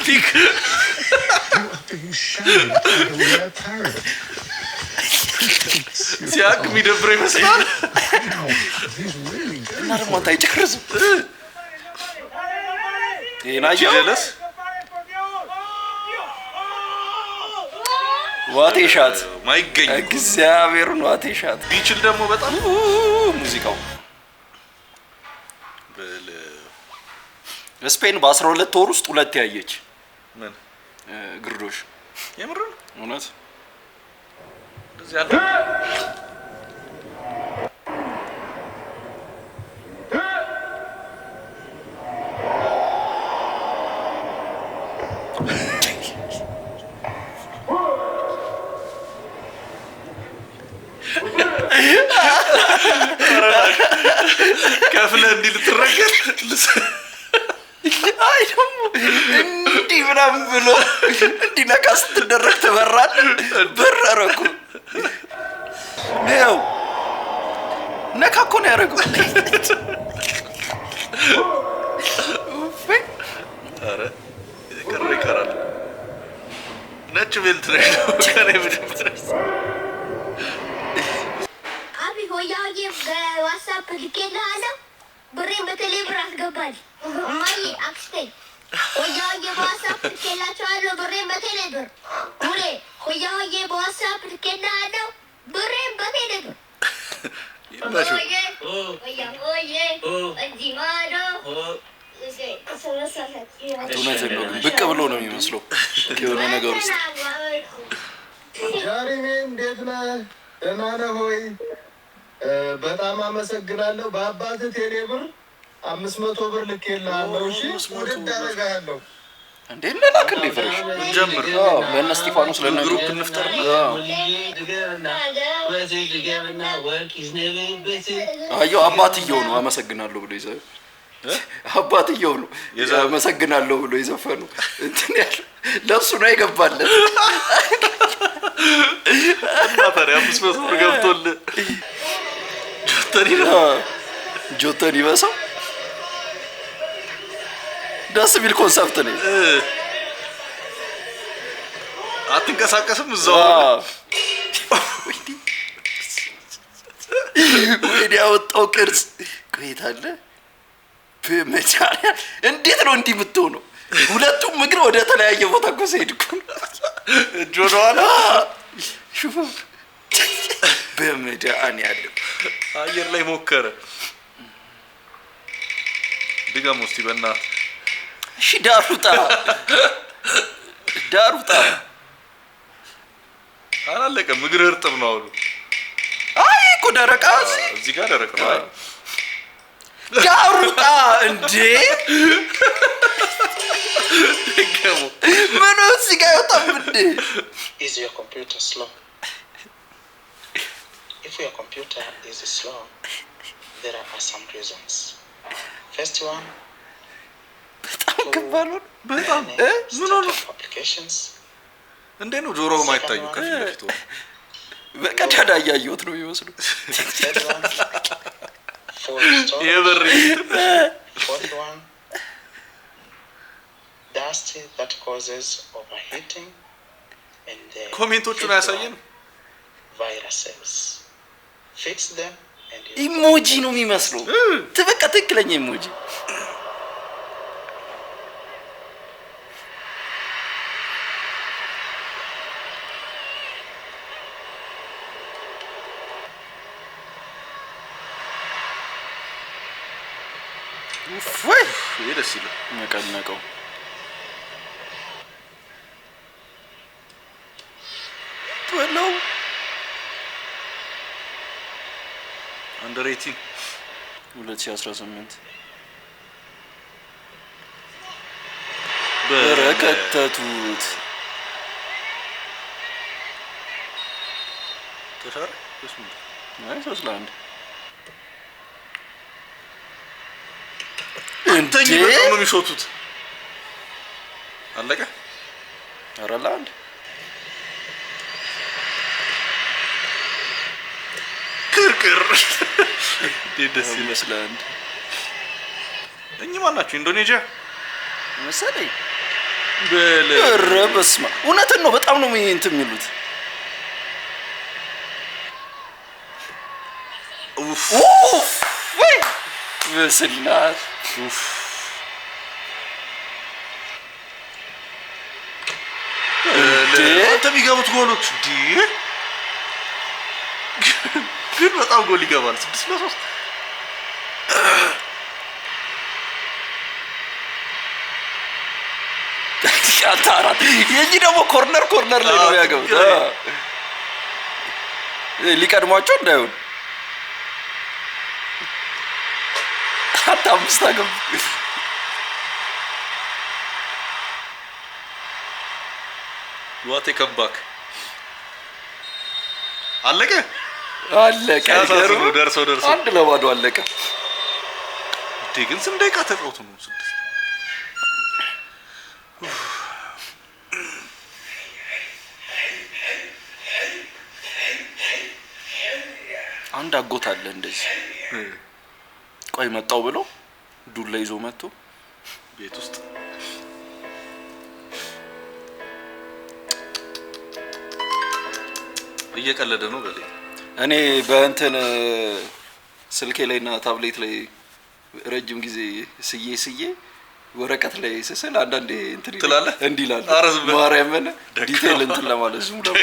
ፒክ ሲያቅ የሚደብረው ይመስላል። እና ደግሞ አንተ አይጨርስም ጀለስ ዋቴ ሻት ማይገኝ እግዚአብሔርን ዋቴ ሻት ቢችል ደግሞ በጣም ሙዚቃው ስፔን በ12 ወር ውስጥ 2 ያየች ምን ግርዶሽ የምር ነው እውነት እንደዚህ አለ። ከፍለህ እንዲህ ልትረገጥ አይ ደግሞ እንዲህ ምናምን ብሎ እንዲነካ ስትደረግ ትበራል። በረረኩ ነው ነካ እኮ ነው ያደረገው። ኧረ የቀረ ይቀራል። ነጭ ቤልት ነሽ ነው ከኔ መጀመሪያ አቢ ሆያዬ በዋትስአፕ ልኬልሃለሁ። ብሬን በቴሌብር አስገባል። እማዬ አክስቴ ሆያዬ በዋትስአፕ ልኬላቸዋለሁ። ብሬን በቴሌብር ሙሌ ሆያዬ በዋትስአፕ ልኬልሃለሁ። ብሬን በቴሌብር እውነትን ነው ብቅ ብሎ ነው የሚመስለው የሆነ ነገር ውስጥ። ጃሪሜ እንዴት ነህ? ደህና ነህ ሆይ? በጣም አመሰግናለሁ። በአባትህ ቴሌብር 500 ብር ልኬልሃለሁ። እሺ ውድድ አደርግሃለሁ። እንዴ እንላክ እንዴ ፍሬሽ እንጀምር። በእነ እስጢፋኖስ ለነ ግሩፕ እንፍጠር። አየሁ አባትየው ነው አመሰግናለሁ ብሎ ይዘው አባትየው ነው አመሰግናለሁ ብሎ ይዘፈኑ እንትን ያለ ለሱ ነው የገባለት። እና ታዲያ 500 ብር ገብቶልህ ጆተኒ በሰው ደስ የሚል ኮንሰፕት ነው። አትንቀሳቀስም እዛው ወይኔ ያወጣው ቅርጽ ቆይታለ በመቻሪያ እንዴት ነው እንዲህ የምትሆነው? ሁለቱም እግር ወደ ተለያየ ቦታ እኮ ሲሄድኩ እጅ ወደኋላ ሹፉ በመዳን ያለው አየር ላይ ሞከረ። ድጋም እስቲ በእናትህ እሺ ዳሩጣ አላለቀም። እግር እርጥብ ነው አሉ። አይ እኮ ደረቃ እዚህ ጋር ደረቅ ነው። ዳሩጣ እንዴ ምን እዚህ ጋር ወጣም እንዴ? Is your computer slow? If your computer is slow, there are some reasons. First one, በጣም ምን ሆነ? applications. እንዴ ነው ጆሮው ማይታዩ ከፊት ለፊት ሆነ። በቀዳዳ ያያዩት ነው ይወስዱ። Fourth one, dust that causes overheating and ኮሜንቶቹን ያሳየን viruses. Fix them and ኢሞጂ ነው የሚመስለው። ትበቃ ትክክለኛ ኢሞጂ ወይ ደስ ይላል። ነቀነቀው በለው አንደር 18 2018 በረከተቱት ተሻለ አይ 3-1 እንዴ በጣም ነው የሚሾቱት። አለቀ አራላንድ ክርክር ደስ ይመስላል። እኚህ ማን ናቸው? ኢንዶኔዥያ መሰለኝ። በስመ አብ እውነትን ነው። በጣም ነው እንትን የሚሉት። ኡፍ ወይ በስላስ ኡፍ አንተ የሚገቡት ጎሎች እንዴ ግን በጣም ጎል ይገባል። 6-3 አታራት የዚህ ደግሞ ኮርነር ላይ ነው ያገቡት። ሊቀድሟቸው እንዳይሆን አምስት አገቡ። ዋት ከባክ አለቀ ደርሶ አንድ ለባዶ አለቀ። ግን ስንት ደቂቃ ተጫወቱ ነው? 6 አንድ አጎት አለ እንደዚህ ቆይ መጣው ብሎ ዱላ ይዞ መጥቶ ቤት ውስጥ እየቀለደ ነው በለ። እኔ በእንትን ስልኬ ላይና ታብሌት ላይ ረጅም ጊዜ ስዬ ወረቀት ላይ ስስል አንዳንዴ እንትን ትላለህ እንዲላል ማርያምን ዲቴል እንትን ለማለት ዝም ብሎ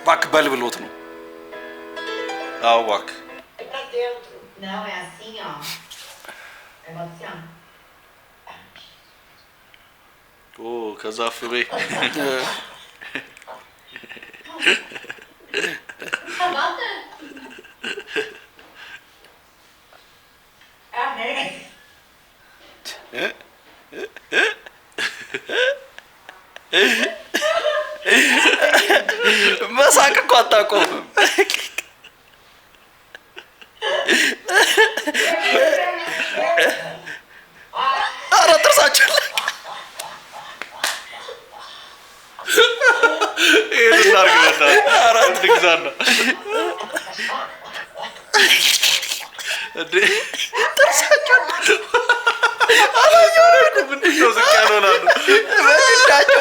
ባክ በልብሎት ነው። አዎ ባክ Não, é assim, ó. É assim, ó. ከዛ ፍሬ መሳቅ እኮ አታቆምም። ኧረ ጥርሳቸው ይሄን ላርግበታ አራት ግዛና እንዴ ጥርሳቸው አላየሁም። ምንድን ነው ዝቅ ያልሆናሉ በግዳቸው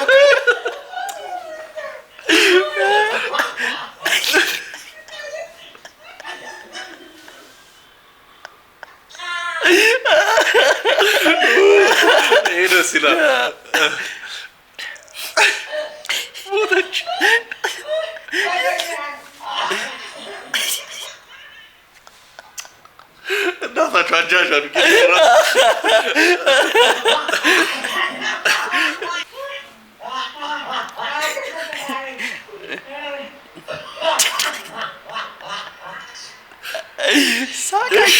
ይሄ ደስ ይላል። ሞተች ይሻሻሉ ሳቀሽ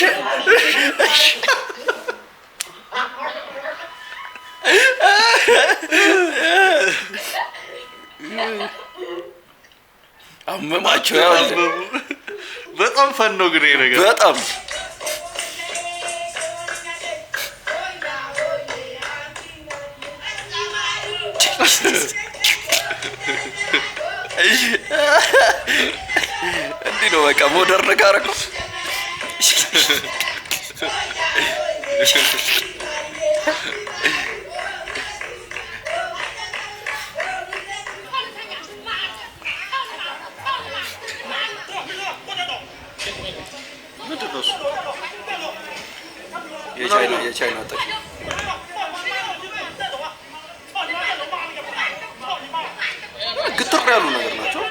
አመማቸው ያው በጣም ፈን ነው ግን ይሄ ነገር በጣም እንዲህ ነው በቃ ሞደርን ካረከው የቻይና ጥቅ ግትር ያሉ ነገር ናቸው።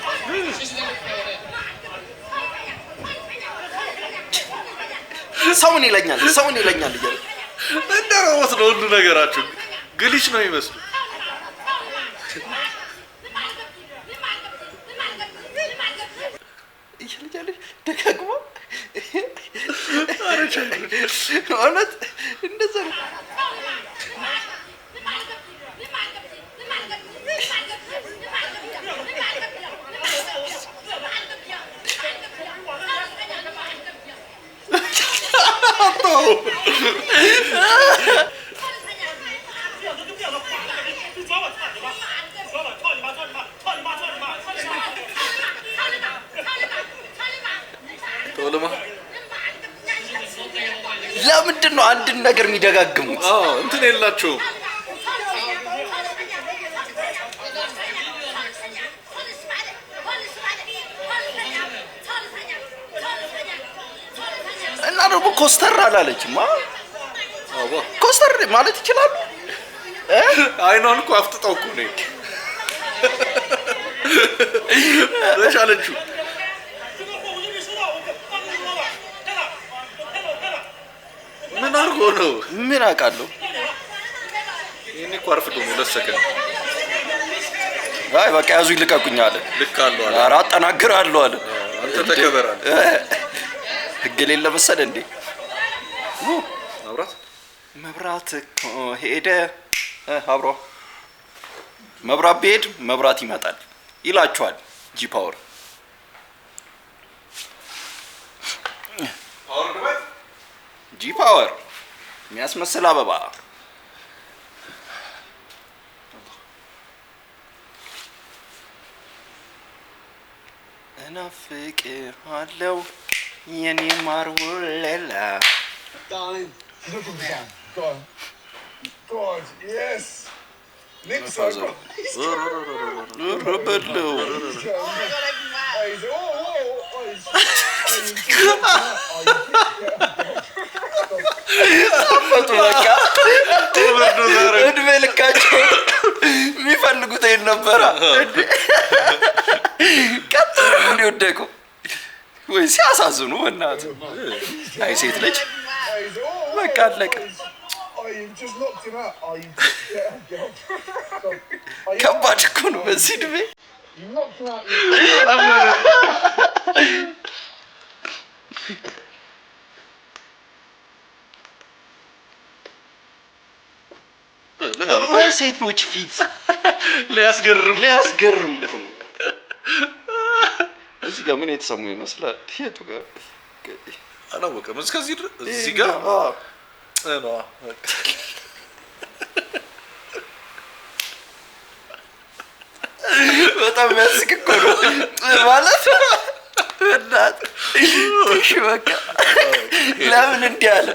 ሰውን ይለኛል እያለ እንደ ሮቦት ነው ሁሉ ነገራችሁ። ግሊች ነው ይመስሉ እያለ ደጋግሞ እውነት እንደዛ ነው። ለምንድን ነው አንድን ነገር የሚደጋግሙት? እንትን የላቸውም። እና ደግሞ ኮስተር አላለችም። ኮስተር ማለት ይችላሉ። አይኗን እኮ አፍጥጠው እኮ ነው ረሻለችው። ምን አድርጎ ነው? ምን አውቃለሁ። ይሄኔ እኮ አርፍዶ ነው ለሰከንድ። አይ በቃ ያዙ ይልቀቁኝ አለ። ልክ አለው አለ። ኧረ አጠናግራለሁ አለ። አንተ ተከበራል። ህግ የሌለ መሰለ እንዴ? መብራት ሄደ። አብሮ መብራት ቢሄድ መብራት ይመጣል ይላችኋል ጂ ፓወር። ጂ ፓወር የሚያስመስል አበባ እናፍቅሃለሁ የኔ ማር ወለላ God, yes. Lips are እድሜ ልካቸው የሚፈልጉት ይሄን ነበረ። ቀጥ እንዲወደቁ ወይ ሲያሳዝኑ እናት። አይ ሴት ልጅ በቃ አለቀ። ከባድ እኮ ነው በዚህ እድሜ። ሴቶች ፊት ሊያስገርም እዚህ ጋር ምን የተሰሙ ይመስላል? የቱ ጋር አላወቀም። እስከዚህ እዚህ ጋር ነው በጣም የሚያስቅ እኮ ነው ማለት እናት። እሺ በቃ ለምን እንዲህ አለ?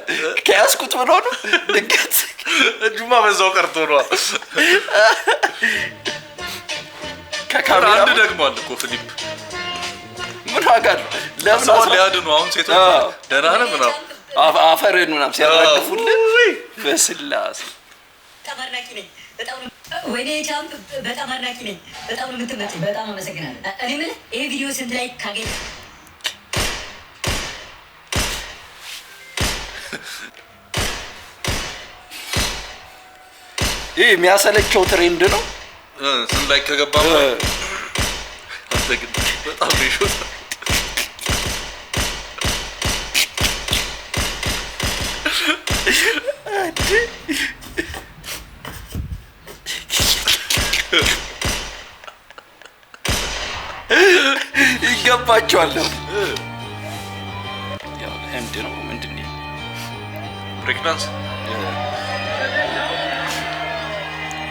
ከያዝኩት ብሎ ነው ድንገት እጁማ በዛው ቀርቶ ነው። ከካሜራ አንድ ደግሞ አለ እኮ ፊሊፕ። ምን ዋጋ አለው? ለምን ሊያድኑ አሁን ሴቶች ደህና ነህ ምናምን አፈርህን ምናምን ሲያራግፉልን በስላሴ በጣም አድናቂ ነኝ። በጣም ወይኔ ቻምፕ በጣም አድናቂ ነኝ። በጣም ነው የምትመጪው። በጣም አመሰግናለሁ። እኔ የምልህ ይሄ ቪዲዮ ስንት ላይ ካገኘ ይሄ የሚያሰለቸው ትሬንድ ነው። ስም ላይ ከገባ አስተግድ በጣም ነው ይገባቸዋል። ያው ህንድ ነው ምንድን ነው ብሬክ ዳንስ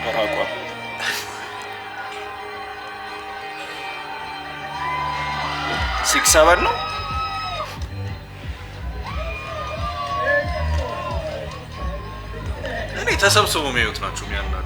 በራቋ 6-7 ነው። እኔ ተሰብስበው የሚያዩት ናቸው የሚያናዱ።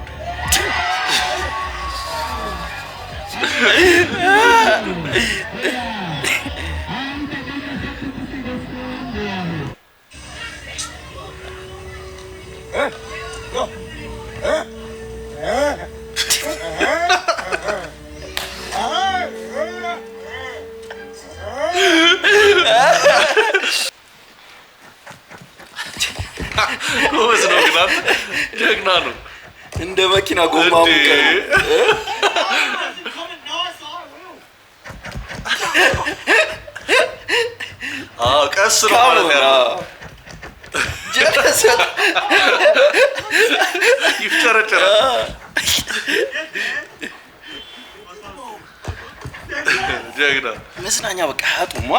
ጎበዝ ነው ግን አንተ ጀግና ነው። እንደ መኪና ጎማ ሙቀር ቀስ ነው ማለት ያለው ጀለሰ ይፍጨረጨራል። ጀግና መዝናኛ በቃ አጡማ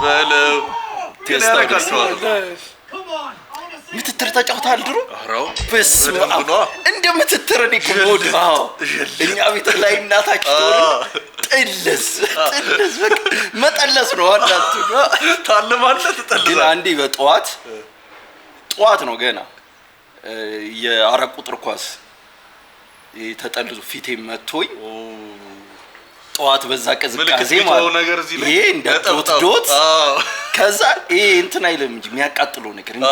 በለው ያረጋቸዋል። ምትትር ተጫውተሃል ድሮ? አራው በስመ አብ እንደምትትር እኔ እኮ ሞዳው እኛ ቤት ላይ እናታችሁ ጥልስ በቃ መጠለስ ነው አላቱ ታለማለህ ትጠልዛለህ። ግን አንዴ ጠዋት ነው ገና የአራት ቁጥር ኳስ ተጠልዞ ፊቴ መቶኝ ጠዋት በዛ ቅዝቃዜ ማለት ይሄ እንደ ዶት ከዛ ይሄ እንትን አይልም እንጂ የሚያቃጥለው ነገር እንጂ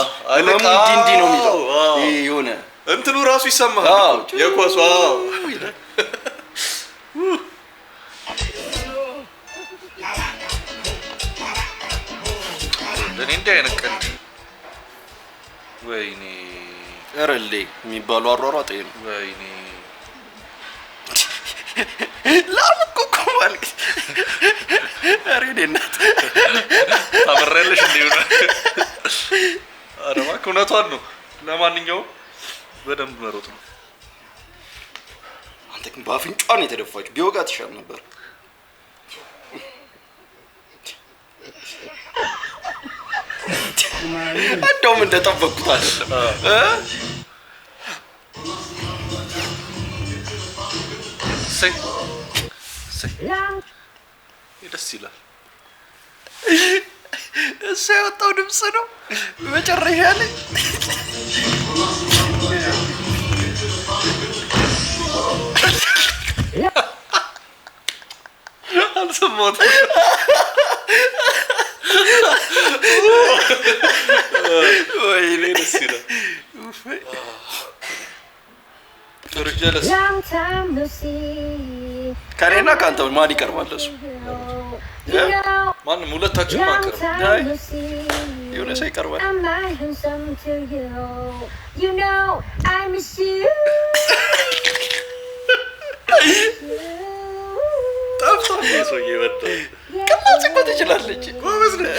እንዲ ነው የሚለው ይሄ የሆነ እንትኑ ራሱ ይሰማሃል የኳሱ እኔ እንደ አይነት ቀን ወይኔ ረሌ የሚባሉ አሯሯጥ ይሄ ነው። ወይኔ ላምኩ ማለት አሬኔናት ታመረለሽ እንዴ ነው? ኧረ እባክህ እውነቷን ነው። ለማንኛውም በደንብ መሮጥ ነው። አንተ ግን በአፍንጫዋን የተደፋችው ቢወጋት ይሻል ነበር። እንደውም እንደጠበቅኩት አይደለም። ደስ ይላል። እሱ ያወጣው ድምፅ ነው መጨረሻ ላይ አልሰማሁትም። ወይኔ ደስ ይላል። ከኔና ከአንተ ማን ይቀርባል? እሱ ማንም ሁለታችን ማንቀርብ የሆነ ሰው ይቀርባል። ጠፍታ ሰውዬ መጣ። ቅላጽ እኮ ትችላለች። ጎበዝ ነች።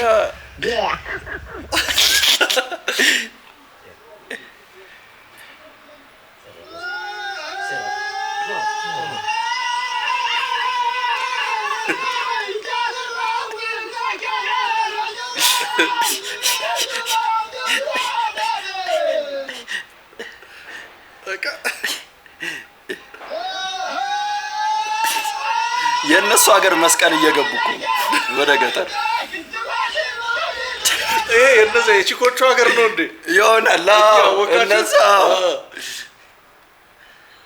የእነሱ ሀገር መስቀል እየገቡ እኮ ወደ ገጠር። ይሄ እነዛ የቺኮቹ ሀገር ነው እንዴ? ይሆናል። እነዛ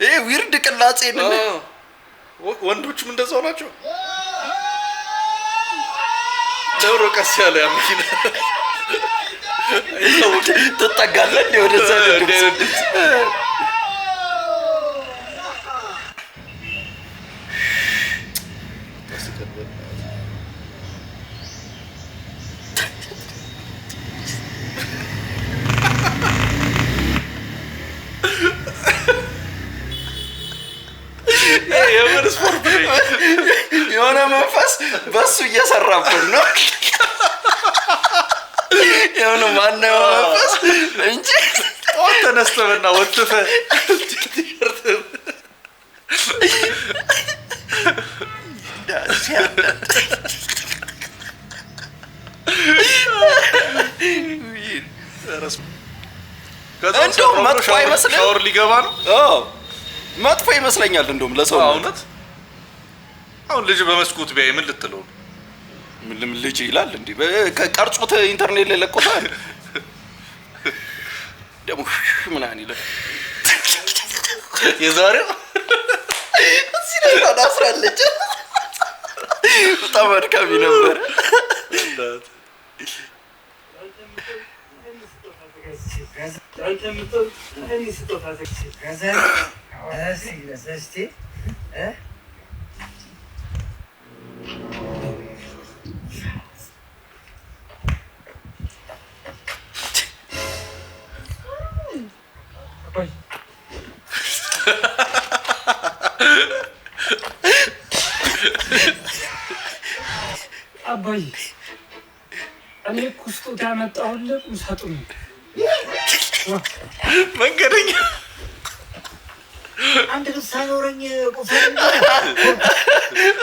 ይሄ ዊርድ ቅላጼ ነው። ወንዶቹም እንደዛው ናቸው። ደብሮ ቀስ ያለ ያ መኪና ትጠጋለህ እንዴ ወደዛ ድምፅ? መንፈስ በሱ እየሰራብን ነው። የሆነ ማነው መንፈስ እንጂ ጠዋት ተነስተህና ወጥተህ እንደውም መጥፎ አይመስልም። ሻወር ሊገባ ነው። መጥፎ ይመስለኛል እንደውም ለሰው እውነት። አሁን ልጅ በመስኮት ቢያይ ምን ልትለው ነው? ምንም ልጅ ይላል እንዴ? ቀርጾት ኢንተርኔት ላይ ለቆታል። ደግሞ ምናምን ይላል። የዛሬው እዚህ ላይ ታስራለች። በጣም አድካሚ ነበር። አባዬ እኔ እኮ ስጦታ ያመጣሁልህ ቁም ሳጥኑ መንገደኛ አንድ ልብስ ሳይኖረኝ ቁም ሳጥኑ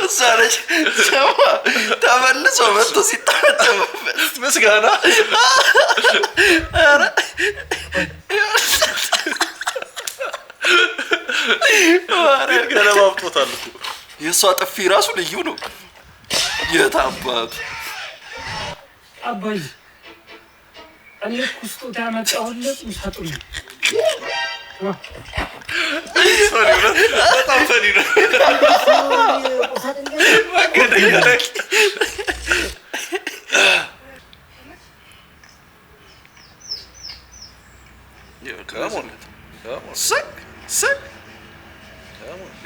እሷ ነች። ሰማ ተመልሶ መጥቶ ሲታጠብበት ምስጋና ገለባብጦታል እኮ። የእሷ ጥፊ ራሱ ልዩ ነው። የት አባቱ አባዬ እኔ እኮ ስጦታ ያመጣሁልህ ቁም ሳጥኑ በጣም ፈኒ ነው። መንገደኛ ነኝ።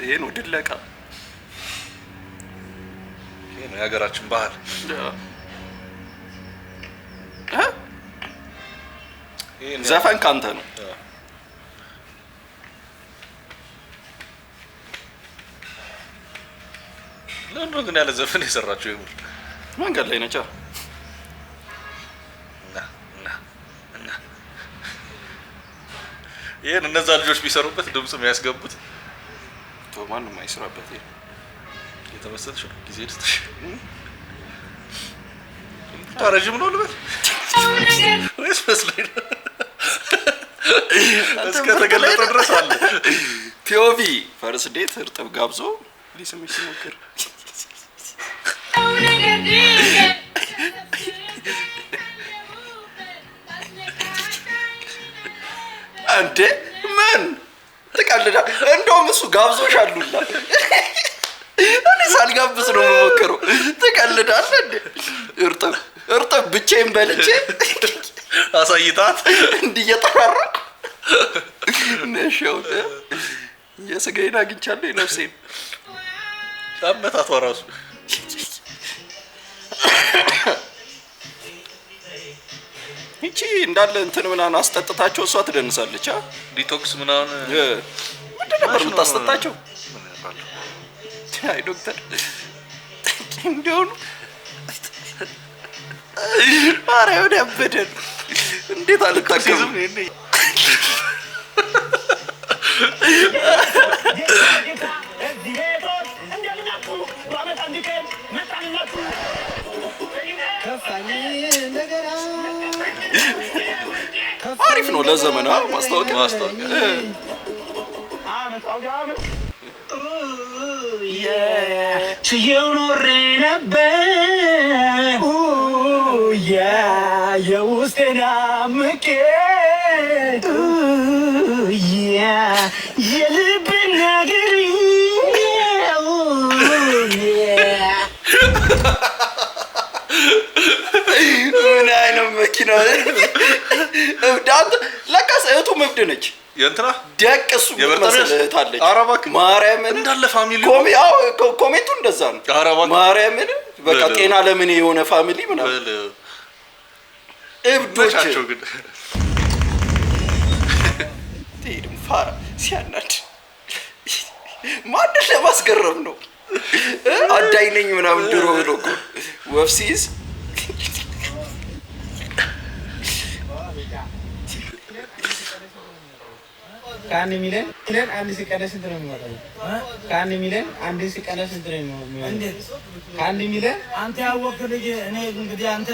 ይሄ ነው ድለቃ። ይሄ ነው የሀገራችን ባህል። ዘፈን ካንተ ነው። ለምን ግን ያለ ዘፈን የሰራችው? ይሙር መንገድ ላይ ነቻ። ይሄን እነዛ ልጆች ቢሰሩበት ድምጽ የሚያስገቡት ማንም አይሰራበት። ይሄ የተመሰልሽ ነው ጊዜ ልትሽ ታረጅም ነው ልበል ወይስ መስሎኝ ነው? እስከ ተገለጠ ድረስ አለ። ፒኦቪ ፈርስ ዴት እርጥብ ጋብዞ ሊስምሽ ሲሞክር አንዴ ምን ትቀልዳ? እንደውም እሱ ጋብዞሻል ሁላ እኔ ሳልጋብዝ ነው የምሞክረው። ትቀልዳለህ እንዴ? እርጥብ ብቻዬን በልቼ አሳይታት እንዲህ እየጠራራኩ ነሻው የስጋዬን አግኝቻለሁ የነፍሴን አመታቷ ራሱ ይቺ እንዳለ እንትን ምናምን አስጠጥታቸው እሷ ትደንሳለች። ዲቶክስ ምናምን ምንድን ነበር የምታስጠጣቸው? አይ ዶክተር እንዲሆኑ ማርያም ያበደ ነው። እንዴት አልታከም? አሪፍ ነው ለዘመና ማስታወቂያ ችዬው ኖሬ ነበር የውስጤን አምቄ የልብን ነገር ምን አይነት መኪና እብዳት ለካስ እህቱም እብድ ነች። የእንትና ደቅ እሱ መስለታለች። ማርያምን እንዳለ ፋሚሊ ኮሜንቱ እንደዛ ነው። ማርያምን በቃ ጤና ለምን የሆነ ፋሚሊ ምናምን እብዶች ግን ፋራ ሲያናድ ማንን ለማስገረም ነው? አዳኝ ነኝ ምናምን ድሮ ብሎ እኮ ወፍ ሲይዝ ከአንድ ሚሊዮን አንድ ሲቀነስ ስንት ነው የሚመጣው? ከአንድ ሚሊዮን አንድ ሲቀነስ ስንት ነው የሚመጣው? እንዴት ከአንድ ሚሊዮን አንተ ያወቅህ ልጅ እኔ እንግዲህ አንተ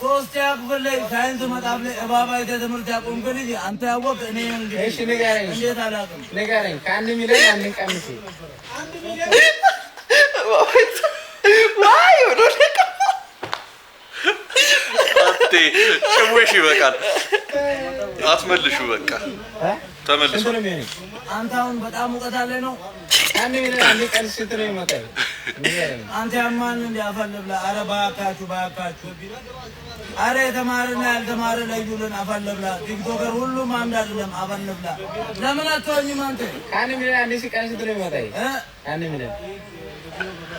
ሶስተኛ ክፍል ላይ ሳይንስ መጽሐፍ ላይ እባብ አይተህ ትምህርት ያቆምክ ልጅ አንተ ያወቅህ እኔ እንግዲህ እሺ ንገረኝ። እንዴት አላውቅም? ንገረኝ። ከአንድ ሚሊዮን አንድን ቀንስ። ዋይ ወደ አቴ ጭዌሽ ይበቃል። አትመልሹ በቃ ተመልሱ። አንተ አሁን በጣም እውቀት አለ ነው። አንድ ሚሊዮን አንድ ቀንስ ስንት ነው የሚመጣው? አንተ ያማን እንደ አፈለብላ አረ ባካችሁ አረ የተማረና ያልተማረ ለዩልን አፈለብላ ቲክቶከር ሁሉም አንድ አይደለም። አፈለብላ ለምን አትሆኝም አንተ? አንድ ሚሊዮን አንድ ሲቀንስ ስንት ነው የሚመጣው? አንድ ሚሊዮን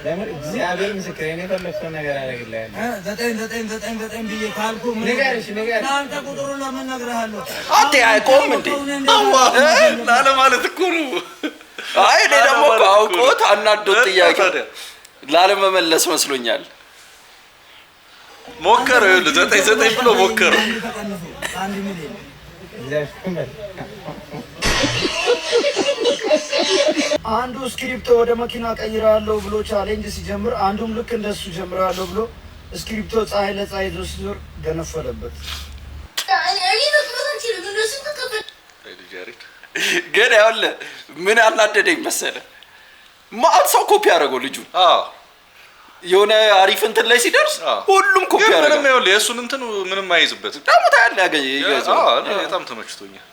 ለምን እግዚአብሔር ምስክሬ ነው። የፈለግከውን ነገር አደርግልሃለሁ። 9 ብዬ ካልኩ ንገርሽ አንተ ቁጥሩን ለምን እነግርሃለሁ? አንተ አይቆም እንዴ ላለ ማለት እኮ ነው። አይ እኔ ደግሞ አውቆት አናዶት ጥያቄ ላለመመለስ መስሎኛል። ሞከረ 9 ብሎ ሞከረ። አንድ ሚሊዮን አንዱ ስክሪፕቶ ወደ መኪና ቀይራለሁ ብሎ ቻሌንጅ ሲጀምር አንዱም ልክ እንደሱ ጀምራለሁ ብሎ ስክሪፕቶ ፀሐይ ለፀሐይ ይዞ ሲዞር ገነፈለበት። ግን ያውልህ ምን አናደደኝ መሰለህ? ማአት ሰው ኮፒ ያደረገው ልጁ የሆነ አሪፍ እንትን ላይ ሲደርስ ሁሉም ኮፒ ያደረገው። ምንም ይኸውልህ የእሱን እንትን ምንም አይይዝበት። ደግሞ ታያለህ ይገዛው። በጣም ተመችቶኛል።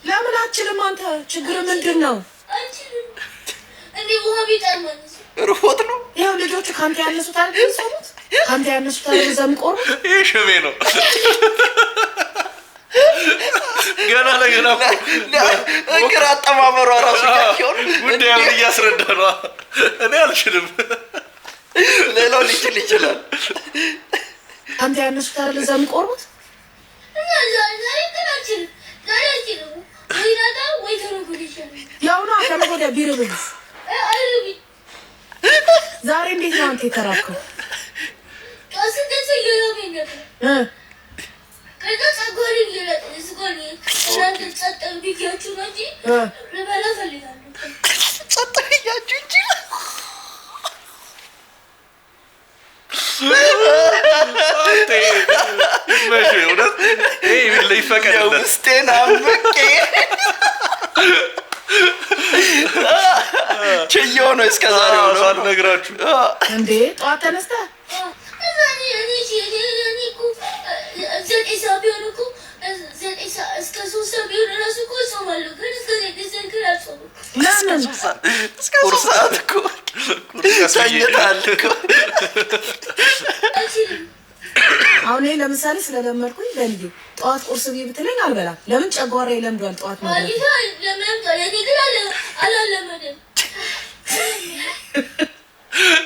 ለምን አችልም? አንተ ችግር ምንድን ነው? ርፎት ነው። ይኸው ልጆቹ ከአንተ ያነሱት አይደል የሚሰሩት? ከአንተ ያነሱት አይደል እዛ የሚቆርቡት? ይህ ሽሜ ነው። ገና ለገና እግር አጠማመሯ ራሱ ሲሆን ጉዳዩን እያስረዳ ነው። እኔ አልችልም፣ ሌላው ሊችል ይችላል። አንተ ያነሱት አይደል እዛ የሚቆርቡት? ያው ነው ከነገ ወዲያ ቢርብስ ዛሬ እንዴት ነው አንተ የተራከው? ውስጤን አምቄ ችዬው ነው እስከ ዛሬ ሆኖ ሳልነግራችሁ እንዴ ጠዋት ተነስተህ ቁርሳት እኮ ተኝታል እኮ። አሁን ይሄ ለምሳሌ ስለለመድኩኝ በልዩ ጠዋት ቁርስ ብዬ ብትለኝ አልበላም። ለምን ጨጓራ ይለምዷል ጠዋት ማለት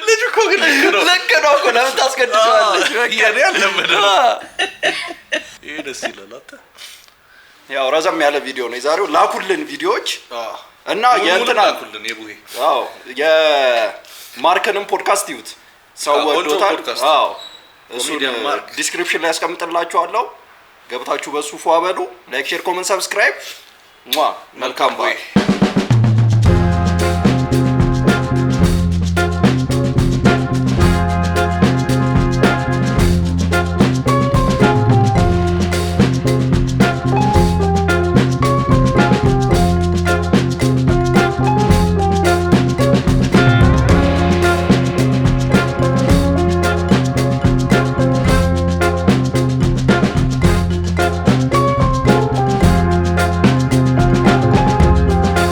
ልጅ እኮ ግን ልክ ነው እኮ ለምን ታስገድደዋለች? የኔ አልለመደም። ይሄ ደስ ይላል። ያው ረዘም ያለ ቪዲዮ ነው የዛሬው። ላኩልን ቪዲዮዎች እና የእንትና ላኩልን የቡሄ የማርከንም ፖድካስት ይዩት፣ ሰው ወዶታል። እሱን ዲስክሪፕሽን ላይ ያስቀምጥላችኋለሁ። ገብታችሁ በሱ ፏ በሉ። ላይክ፣ ሼር፣ ኮሜንት፣ ሰብስክራይብ። መልካም ባይ